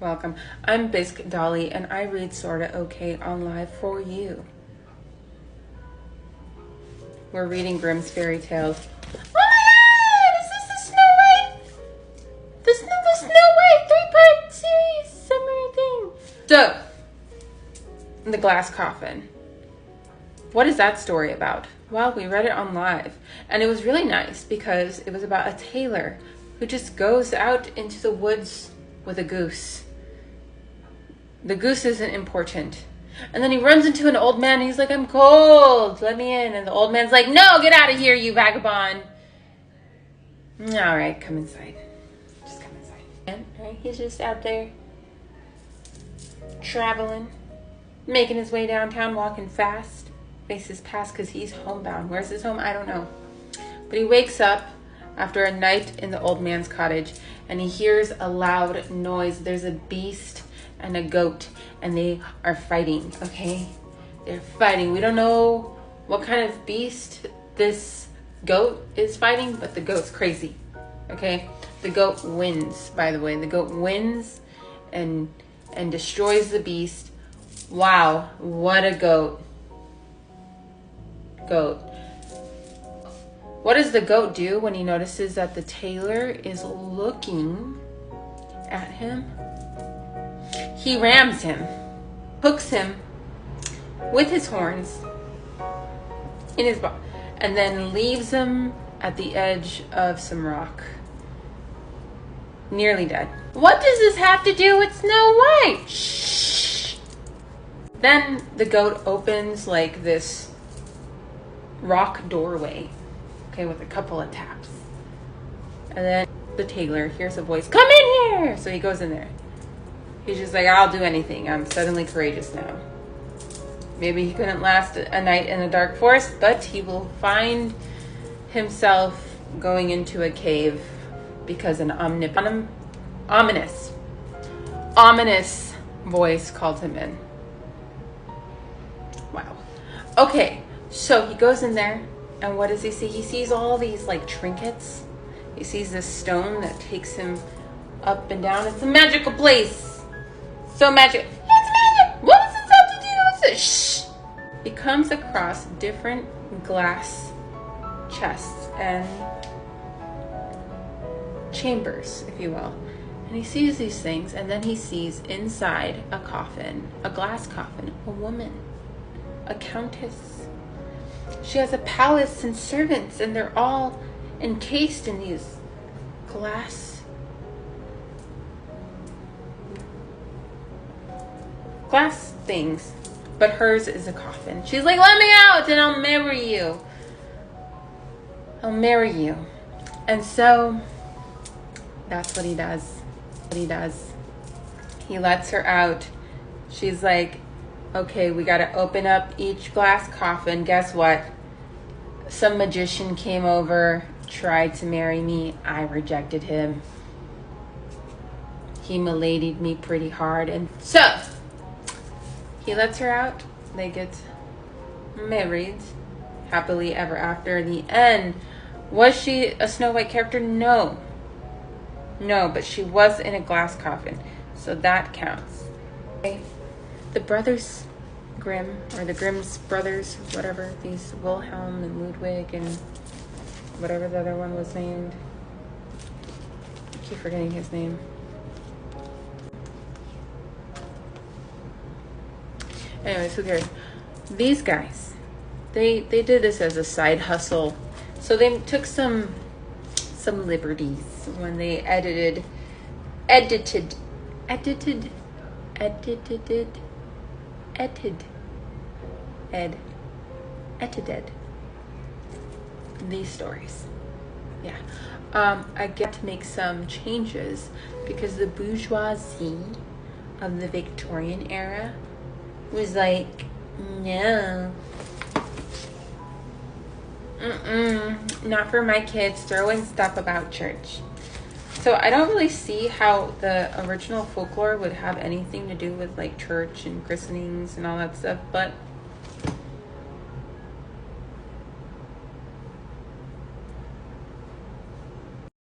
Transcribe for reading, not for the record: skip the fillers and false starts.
Welcome. I'm Bisque Dolly, and I read Sorta Okay on Live for you. We're reading Grimm's Fairy Tales. Oh my God! Is this the Snow White? The Snow White 3-part series summary thing. So, the glass coffin. What is that story about? Well, we read it on Live, and it was really nice because it was about a tailor who just goes out into the woods with a goose. The goose isn't important. And then he runs into an old man and he's like, I'm cold, let me in. And the old man's like, no, get out of here, you vagabond. All right, come inside. Just come inside. And right, he's just out there traveling, making his way downtown, walking fast. Faces past because he's homebound. Where's his home? I don't know. But he wakes up after a night in the old man's cottage and he hears a loud noise. There's a beast and a goat, and they are fighting, okay? They're fighting. We don't know what kind of beast this goat is fighting, but the goat's crazy, okay? The goat wins, by the way. The goat wins and destroys the beast. Wow, what a goat. What does the goat do when he notices that the tailor is looking at him? He rams him, hooks him with his horns in his body, and then leaves him at the edge of some rock, nearly dead. What does this have to do with Snow White? Shh. Then the goat opens like this rock doorway, okay, with a couple of taps. And then the tailor hears a voice, come in here! So he goes in there. He's just like, I'll do anything. I'm suddenly courageous now. Maybe he couldn't last a night in a dark forest, but he will find himself going into a cave because an ominous voice called him in. Wow. Okay, so he goes in there, and what does he see? He sees all these like trinkets. He sees this stone that takes him up and down. It's a magical place. So magic. It's magic. What does this have to do with it? Shh. He comes across different glass chests and chambers, if you will. And he sees these things, and then he sees inside a coffin, a glass coffin, a woman, a countess. She has a palace and servants, and they're all encased in these glass things, but hers is a coffin. She's like, let me out and I'll marry you. And so that's what he does. He lets her out. She's like, okay, we got to open up each glass coffin. Guess what? Some magician came over, tried to marry me. I rejected him. He miladied me pretty hard. And so he lets her out. They get married happily ever after. In the end, was she a Snow White character? No, but she was in a glass coffin, so that counts. Okay. The brothers Grimm, or the Grimm's brothers, whatever, these Wilhelm and Ludwig and whatever the other one was named. I keep forgetting his name. Anyways, who cares? These guys, they did this as a side hustle. So they took some liberties when they edited these stories. Yeah. I get to make some changes because the bourgeoisie of the Victorian era was like, no, not for my kids, throwing stuff about church. So I don't really see how the original folklore would have anything to do with like church and christenings and all that stuff, but